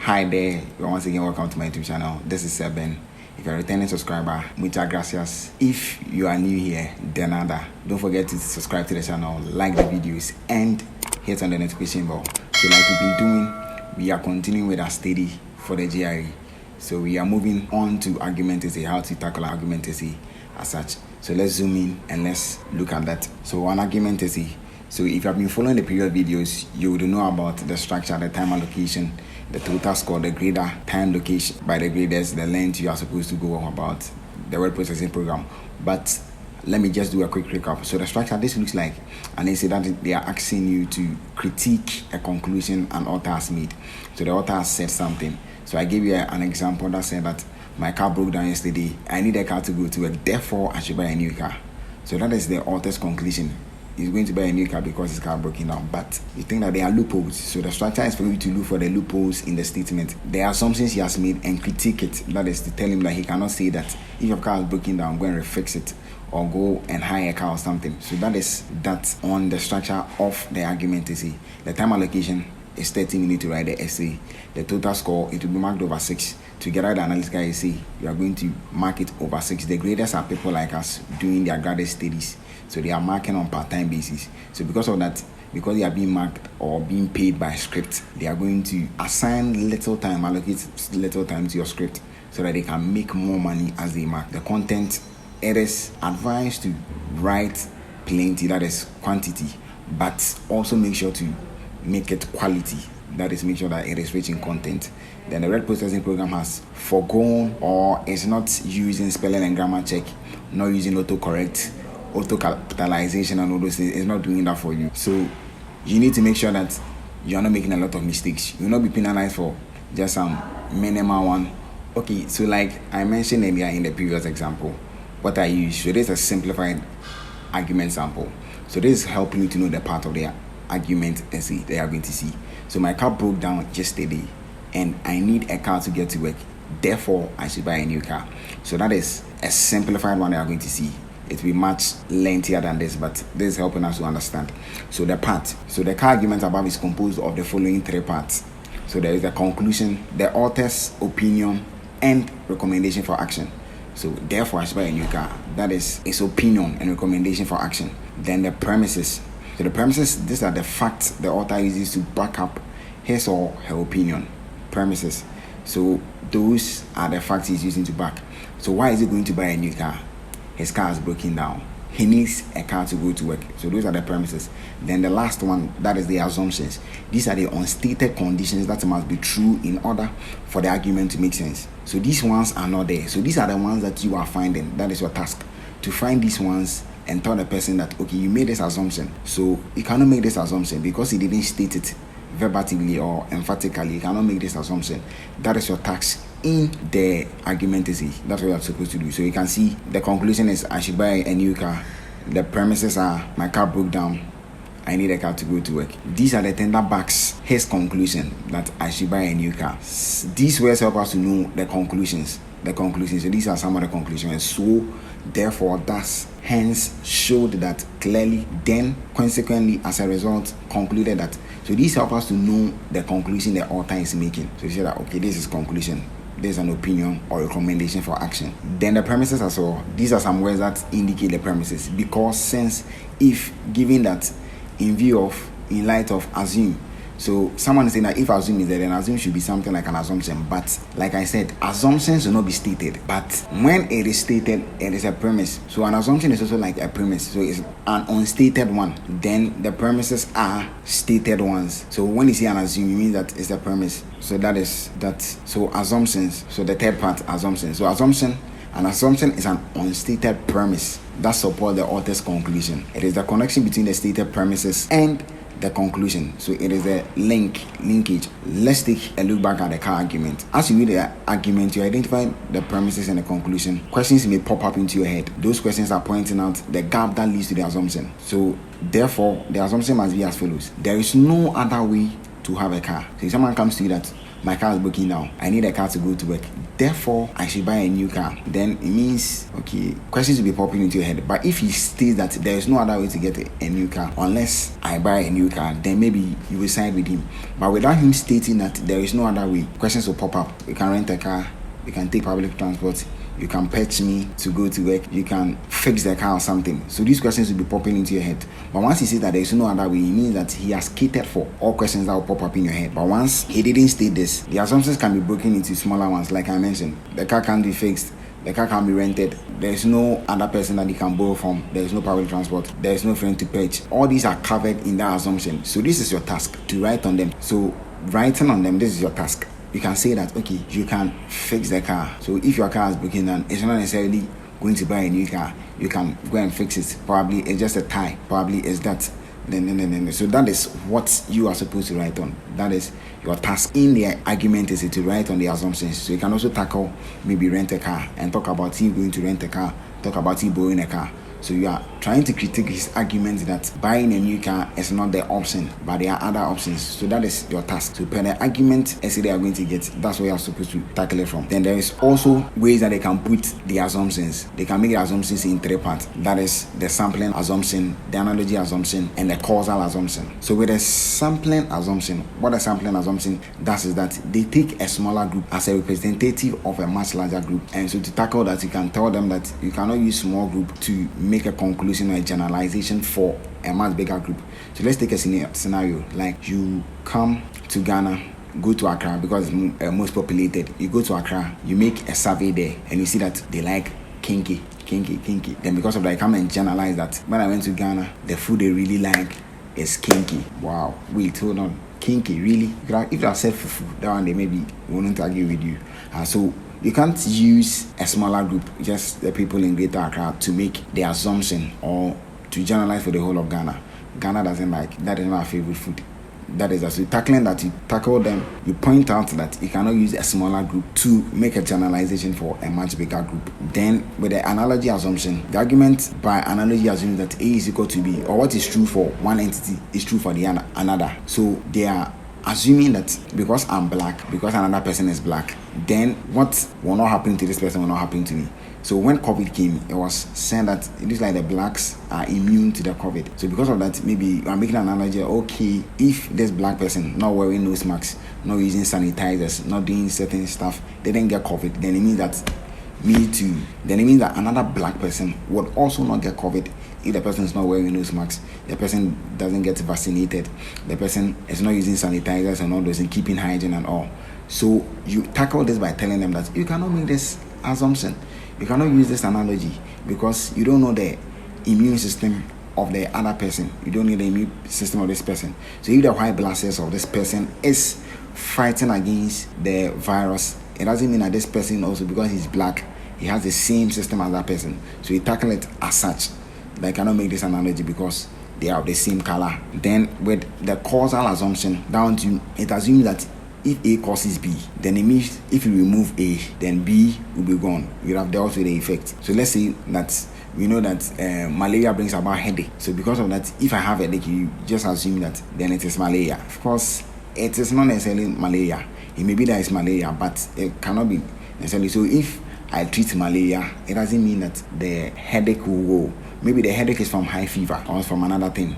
Hi there, once again welcome to my YouTube channel. This is Seben. If you're a returning subscriber, muchas gracias. If you are new here, de nada. Don't forget to subscribe to the channel, like the videos, and hit on the notification bell. So like we've been doing, we are continuing with our study for the GRE. So we are moving on to argument essay, how to tackle argument essay as such. So let's zoom in and let's look at that. So an argument essay. So if you have been following the previous videos, you would know about the structure, the time allocation, the total score, the grader, time location by the graders, the length you are supposed to go about, the word processing program. But let me just do a quick recap. So the structure, this looks like, and they say that they are asking you to critique a conclusion an author has made. So the author has said something. So I gave you an example that said that my car broke down yesterday. I need a car to go to work. Therefore, I should buy a new car. So that is the author's conclusion. He's going to buy a new car because his car broken down. But you think that there are loopholes. So the structure is for you to look for the loopholes in the statement. There are assumptions he has made and critique it. That is to tell him that he cannot say that if your car is broken down, go and refix it or go and hire a car or something. So that is that on the structure of the argument essay. The time allocation is 30 minutes to write the essay. The total score, it will be marked over 6. To get out the analytical essay, you are going to mark it over 6. The graders are people like us doing their graduate studies. So they are marking on part-time basis. So because of that, because they are being marked or being paid by script, they are going to assign little time, allocate little time to your script so that they can make more money as they mark. The content, it is advised to write plenty, that is quantity, but also make sure to make it quality. That is, make sure that it is rich in content. Then the word processing program has forgone or is not using spelling and grammar check, not using autocorrect, auto capitalization and all those things. It's not doing that for you. So you need to make sure that you are not making a lot of mistakes. You will not be penalized for just some minimal one. Okay, so like I mentioned earlier in the previous example, what I use, so this is a simplified argument sample. So this is helping you to know the part of the argument essay that you are going to see. So my car broke down yesterday and I need a car to get to work. Therefore, I should buy a new car. So that is a simplified one that you are going to see. It will be much lengthier than this, but this is helping us to understand. So the car argument above is composed of the following 3 parts. So there is the conclusion, the author's opinion, and recommendation for action. So therefore, I should buy a new car. That is its opinion and recommendation for action. Then the premises. So the premises, these are the facts the author uses to back up his or her opinion. Premises. So those are the facts he's using to back. So why is he going to buy a new car? His car is broken down. He needs a car to go to work. So those are the premises. Then the last one, that is the assumptions. These are the unstated conditions that must be true in order for the argument to make sense. So these ones are not there. So these are the ones that you are finding. That is your task. To find these ones and tell the person that, okay, you made this assumption. So you cannot make this assumption because he didn't state it verbatimly or emphatically. You cannot make this assumption. That is your task in the argument essay. That's what you are supposed to do. So you can see the conclusion is I should buy a new car. The premises are my car broke down. I need a car to go to work. These are the 10 that backs his conclusion that I should buy a new car. These words help us to know the conclusions. So these are some of the conclusions. So therefore, thus, hence showed that clearly, then consequently, as a result, concluded that. So these help us to know the conclusion the author is making. So you say that, okay, this is conclusion. There's an opinion or recommendation for action. Then the premises as well. These are some words that indicate the premises. Because since, if, given that, in light of, assume. So someone is saying that if assume is there, then assume should be something like an assumption. But like I said, assumptions will not be stated. But when it is stated, it is a premise. So an assumption is also like a premise. So it's an unstated one. Then the premises are stated ones. So when you see an assume, you mean that it's a premise. So that is that. So assumptions. So the third part, assumption. So an assumption is an unstated premise that supports the author's conclusion. It is the connection between the stated premises and the conclusion. So it is a linkage. Let's take a look back at the car argument. As you read the argument, you identify the premises and the conclusion. Questions may pop up into your head. Those questions are pointing out the gap that leads to the assumption. So therefore, the assumption must be as follows. There is no other way to have a car. So if someone comes to you that my car is broken down. I need a car to go to work. Therefore, I should buy a new car. Then it means, okay, questions will be popping into your head. But if he states that there is no other way to get a new car unless I buy a new car, then maybe you will side with him. But without him stating that there is no other way, questions will pop up. You can rent a car, you can take public transport, you can fetch me to go to work, you can fix the car or something. So these questions will be popping into your head. But once he says that there is no other way, it means that he has catered for all questions that will pop up in your head. But once he didn't state this, the assumptions can be broken into smaller ones. Like I mentioned, the car can be fixed, the car can be rented, there is no other person that you can borrow from, there is no public transport, there is no friend to purchase. All these are covered in that assumption. So this is your task, to write on them. So writing on them, this is your task. You can say that, okay, you can fix the car. So if your car is broken down, it's not necessarily going to buy a new car. You can go and fix it. Probably it's just a tie. Probably it's that. So that is what you are supposed to write on. That is your task. In the argument is to write on the assumptions. So you can also tackle maybe rent a car and talk about him going to rent a car, talk about him borrowing a car. So you are trying to critique his argument that buying a new car is not the option, but there are other options. So that is your task. So per the argument essay they are going to get, that's where you are supposed to tackle it from. Then there is also ways that they can put the assumptions. They can make the assumptions in three parts. That is the sampling assumption, the analogy assumption, and the causal assumption. So with the sampling assumption, what the sampling assumption does is that they take a smaller group as a representative of a much larger group. And so to tackle that, you can tell them that you cannot use small group to make a conclusion or a generalization for a much bigger group. So let's take a scenario like you come to Ghana, go to Accra because it's most populated. You go to Accra, you make a survey there, and you see that they like kinky. Then because of that, you come and generalize that when I went to Ghana, the food they really like is kinky. Wow, wait, hold on, kinky, really? If I said fufu, that one they maybe wouldn't argue with you. So you can't use a smaller group, just the people in Greater Accra, to make the assumption or to generalize for the whole of Ghana. Ghana doesn't like, that is not our favorite food. That is, as you tackling that, you tackle them, you point out that you cannot use a smaller group to make a generalization for a much bigger group. Then with the analogy assumption, the argument by analogy assumes that A is equal to B, or what is true for one entity is true for the another. So they are assuming that because I'm black, because another person is black, then what will not happen to this person will not happen to me. So when COVID came, it was said that it is like the blacks are immune to the COVID. So because of that, maybe I'm making an analogy, okay, if this black person not wearing nose masks, not using sanitizers, not doing certain stuff, they didn't get COVID, then it means that me too. Then it means that another black person would also not get COVID if the person is not wearing nose masks, the person doesn't get vaccinated, the person is not using sanitizers and all those and keeping hygiene and all. So you tackle this by telling them that you cannot make this assumption. You cannot use this analogy because you don't know the immune system of the other person. You don't know the immune system of this person. So if the white blood cells of this person is fighting against the virus, it doesn't mean that this person also, because he's black, he has the same system as that person. So you tackle it as such. I cannot make this analogy because they are of the same color. Then with the causal assumption, down to it assumes that if A causes B, then it means if you remove A, then B will be gone. You have dealt with the effect. So let's say that we know that malaria brings about headache. So because of that, if I have a headache, you just assume that then it is malaria. Of course, it is not necessarily malaria. It may be that it's malaria, but it cannot be necessarily. So if I treat malaria, it doesn't mean that the headache will go. Maybe the headache is from high fever or from another thing.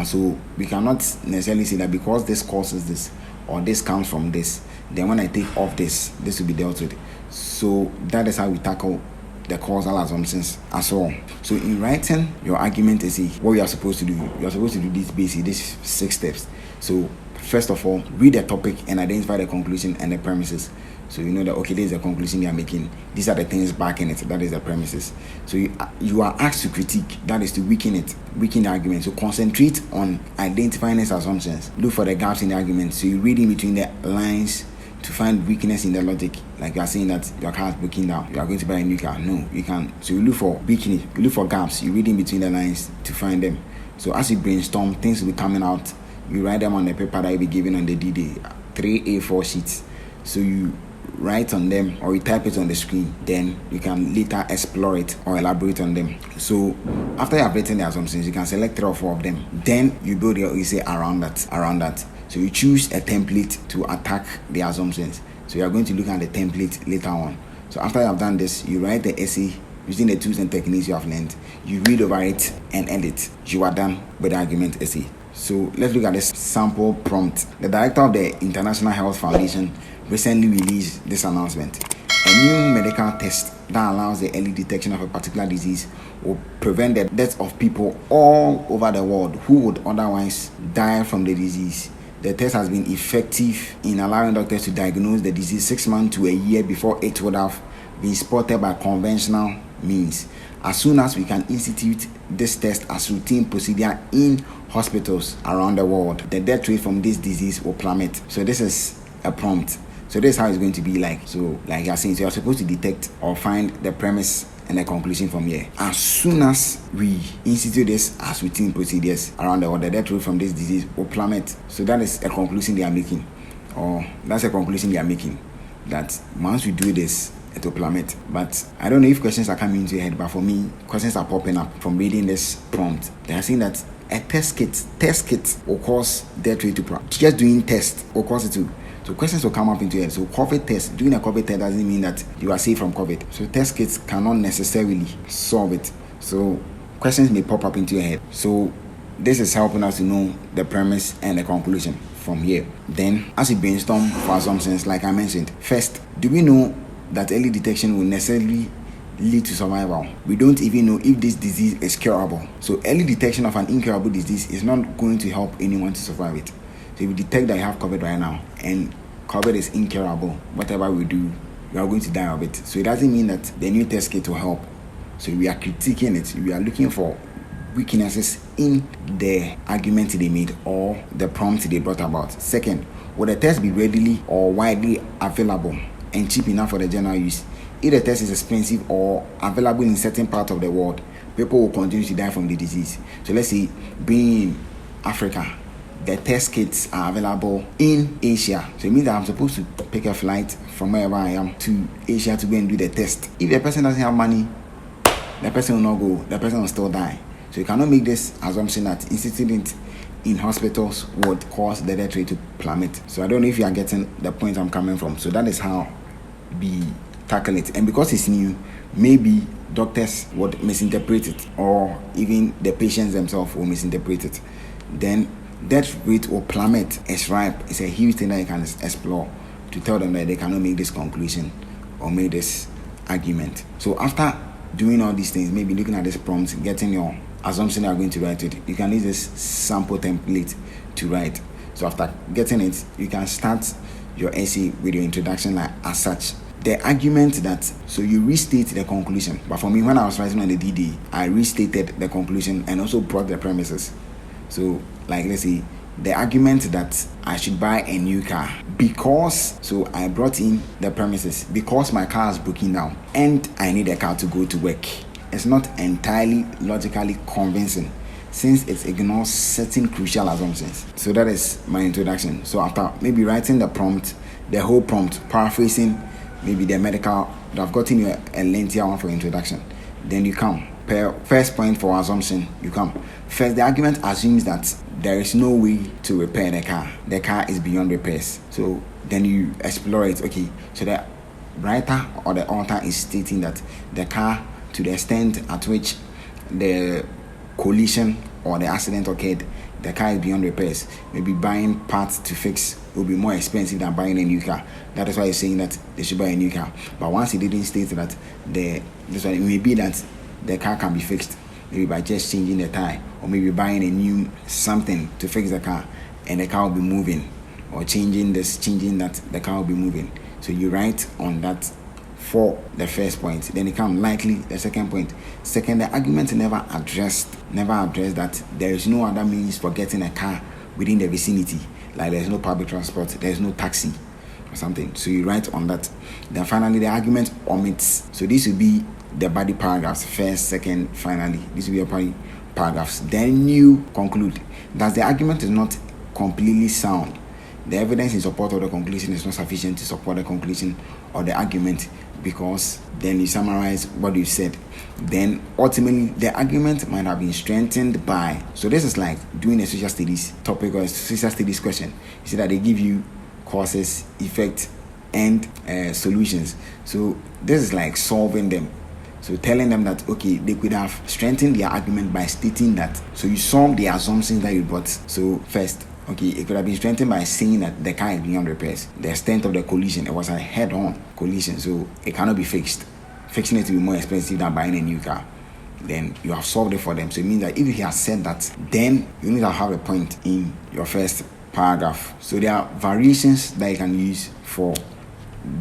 So we cannot necessarily say that because this causes this or this comes from this, then when I take off this will be dealt with. So that is how we tackle the causal assumptions as well. So in writing your argument is what you are supposed to do. You are supposed to do these 6 steps. So first of all, read the topic and identify the conclusion and the premises. So you know that, okay, this is the conclusion you are making. These are the things backing it. That is the premises. So you are asked to critique. That is to weaken it, weaken the argument. So concentrate on identifying these assumptions. Look for the gaps in the argument. So you read in between the lines to find weakness in the logic. Like you are saying that your car is breaking down, you are going to buy a new car. No, you can't. So you look for weakness. You look for gaps. You read in between the lines to find them. So as you brainstorm, things will be coming out. You write them on the paper that you'll be given on the D-Day, 3 A4 sheets. So you write on them or you type it on the screen, then you can later explore it or elaborate on them. So after you have written the assumptions, you can select 3 or 4 of them. Then you build your essay around that. So you choose a template to attack the assumptions. So you are going to look at the template later on. So after you have done this, you write the essay using the tools and techniques you have learned. You read over it and edit. You are done with the argument essay. So let's look at this sample prompt. The director of the International Health Foundation recently released this announcement. A new medical test that allows the early detection of a particular disease will prevent the death of people all over the world who would otherwise die from the disease. The test has been effective in allowing doctors to diagnose the disease 6 months to a year before it would have been spotted by conventional means. As soon as we can institute this test as routine procedure in hospitals around the world, the death rate from this disease will plummet. So this is a prompt. So this is how it's going to be like. So like you're saying, so you're supposed to detect or find the premise and the conclusion from here. As soon as we institute this as routine procedures around the world, the death rate from this disease will plummet. So that is a conclusion they are making, or that's a conclusion they are making, that once we do this, it will plummet. But I don't know if questions are coming into your head, but for me, questions are popping up from reading this prompt. They are saying that a test kit will cause death rate to plummet. Just doing test will cause it to. So questions will come up into your head. So COVID test, doing a COVID test doesn't mean that you are safe from COVID. So test kits cannot necessarily solve it. So questions may pop up into your head. So this is helping us to know the premise and the conclusion from here. Then as we brainstorm for assumptions, like I mentioned, first, do we know that early detection will necessarily lead to survival? We don't even know if this disease is curable. So early detection of an incurable disease is not going to help anyone to survive it. So if you detect that you have COVID right now and COVID is incurable, whatever we do, we are going to die of it. So it doesn't mean that the new test kit will help. So we are critiquing it. We are looking for weaknesses in the argument they made or the prompt they brought about. Second, will the test be readily or widely available and cheap enough for the general use? If the test is expensive or available in certain parts of the world, people will continue to die from the disease. So let's say being in Africa, the test kits are available in Asia. So it means that I'm supposed to pick a flight from wherever I am to Asia to go and do the test. If the person doesn't have money, the person will not go, the person will still die. So you cannot make this assumption that instituting it in hospitals would cause the death rate to plummet. So I don't know if you are getting the point I'm coming from. So that is how we tackle it. And because it's new, maybe doctors would misinterpret it, or even the patients themselves will misinterpret it. Then death rate will plummet is ripe. It's a huge thing that you can explore to tell them that they cannot make this conclusion or make this argument. So after doing all these things, maybe looking at this prompt, getting your assumption you are going to write it, you can use this sample template to write. So after getting it, you can start your essay with your introduction like as such. The argument that, so you restate the conclusion. But for me, when I was writing on the DD, I restated the conclusion and also brought the premises. So like let's say the argument that I should buy a new car because, so I brought in the premises, because my car is broken down and I need a car to go to work. It's not entirely logically convincing since it ignores certain crucial assumptions. So that is my introduction. So after maybe writing the prompt, the whole prompt, paraphrasing maybe the medical, I've gotten you a lengthier one for introduction. Then you come. First point for assumption, you come. First, the argument assumes that there is no way to repair the car. The car is beyond repairs. So then you explore it. Okay, so the writer or the author is stating that the car, to the extent at which the collision or the accident occurred, the car is beyond repairs. Maybe buying parts to fix will be more expensive than buying a new car. That is why you're saying that they should buy a new car. But once he didn't state that, this one, it may be that the car can be fixed maybe by just changing the tire, or maybe buying a new something to fix the car and the car will be moving, or changing that, the car will be moving. So you write on that for the first point. Then it comes likely the second point. Second, the argument never addressed that there is no other means for getting a car within the vicinity, like there's no public transport, there's no taxi or something. So you write on that. Then finally, the argument omits. So this will be the body paragraphs, first, second, finally. This will be your body paragraphs. Then you conclude that the argument is not completely sound. the evidence in support of the conclusion is not sufficient to support the conclusion or the argument, because then you summarize what you said. Then ultimately the argument might have been strengthened by, so this is like doing a social studies topic or a social studies question. You see that they give you causes, effect, and solutions. So this is like solving them. So telling them that, okay, they could have strengthened their argument by stating that. So you solve the assumptions that you brought. So first, okay, it could have been strengthened by saying that the car is beyond repairs. The extent of the collision, it was a head-on collision, so it cannot be fixed. Fixing it will be more expensive than buying a new car. Then you have solved it for them. So it means that if he has said that, then you need to have a point in your first paragraph. So there are variations that you can use for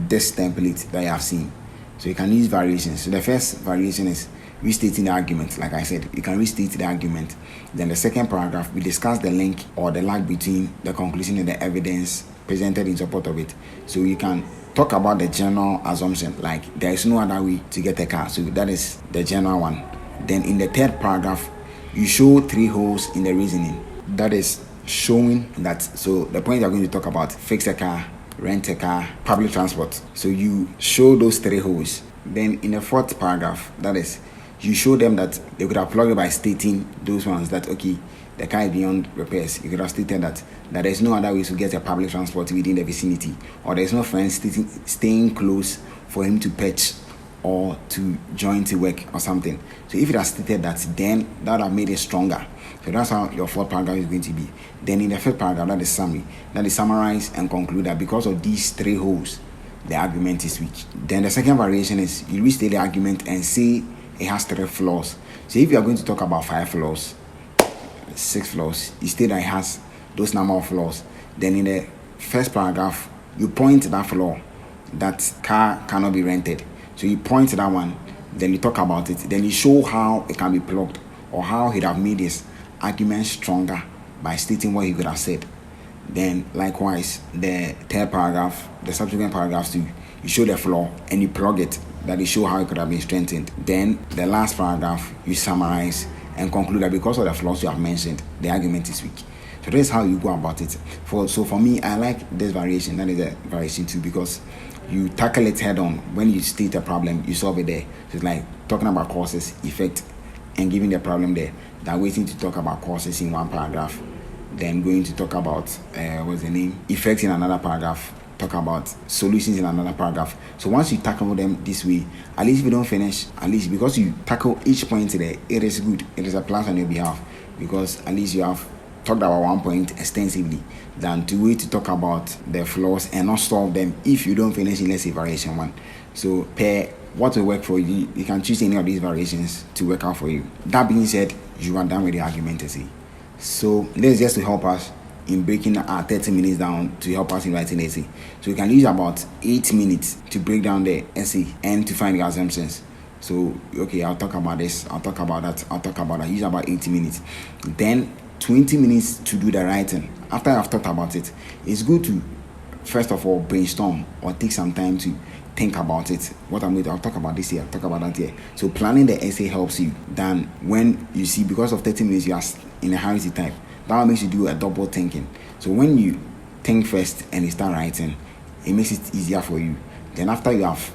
this template that you have seen. So you can use variations. So the first variation is restating the argument. Like I said, you can restate the argument. Then the second paragraph, we discuss the link or the lag between the conclusion and the evidence presented in support of it. So you can talk about the general assumption, like there is no other way to get a car. So that is the general one. Then in the third paragraph, you show 3 holes in the reasoning. That is showing that, so the point you're going to talk about, fix a car, rent a car, public transport. So you show those 3 holes. Then in the fourth paragraph, that is, you show them that they could have plugged it by stating those ones that, okay, the car is beyond repairs. You could have stated that there's no other way to get a public transport within the vicinity, or there's no friend staying close for him to pitch or to join to work or something. So if it has stated that, then that would have made it stronger. So that's how your fourth paragraph is going to be. Then in the fifth paragraph, that is summary. That is summarize and conclude that because of these 3 holes, the argument is weak. Then the second variation is you restate the argument and say it has 3 flaws. So if you are going to talk about 5 flaws, 6 flaws, you state that it has those number of flaws. Then in the first paragraph, you point to that flaw, that car cannot be rented. So you point to that one, then you talk about it, then you show how it can be plugged, or how he'd have made his argument stronger by stating what he could have said. Then likewise, the third paragraph, the subsequent paragraphs too, you show the flaw and you plug it, that you show how it could have been strengthened. Then the last paragraph, you summarize and conclude that because of the flaws you have mentioned, the argument is weak. So this is how you go about it. So for me, I like this variation. That is a variation too, because you tackle it head on. When you state a problem, you solve it there. So it's like talking about causes, effect, and giving the problem there, than waiting to talk about causes in one paragraph, then going to talk about effects in another paragraph, talk about solutions in another paragraph. So once you tackle them this way, at least if you don't finish, at least because you tackle each point there, it is good. It is a plus on your behalf, because at least you have talked about one point extensively, than to wait to talk about the flaws and not solve them if you don't finish in, let's say, variation 1. So per what will work for you, you can choose any of these variations to work out for you. That being said, you are done with the argument essay. So this is just to help us in breaking our 30 minutes down, to help us in writing essay. So we can use about 8 minutes to break down the essay and to find the assumptions. So okay, I'll talk about this, I'll talk about that, I'll talk about that. Use about 80 minutes. Then 20 minutes to do the writing. After I've talked about it, it's good to first of all brainstorm or take some time to think about it. What I'll talk about this here, I'll talk about that here. So planning the essay helps you than when you see, because of 30 minutes you are in a hurry to type. That makes you do a double thinking. So when you think first and you start writing, it makes it easier for you. Then after you have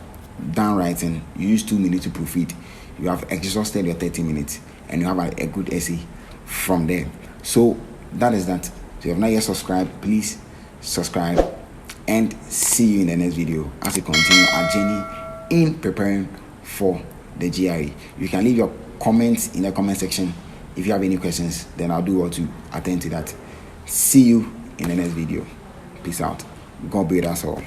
done writing, you use 2 minutes to proofread. You have exhausted your 30 minutes and you have a good essay from there. So that is that. So if you have not yet subscribed, please subscribe, and see you in the next video as we continue our journey in preparing for the GRE. You can leave your comments in the comment section. If you have any questions, then I'll do all to attend to that. See you in the next video. Peace out. God be with us all.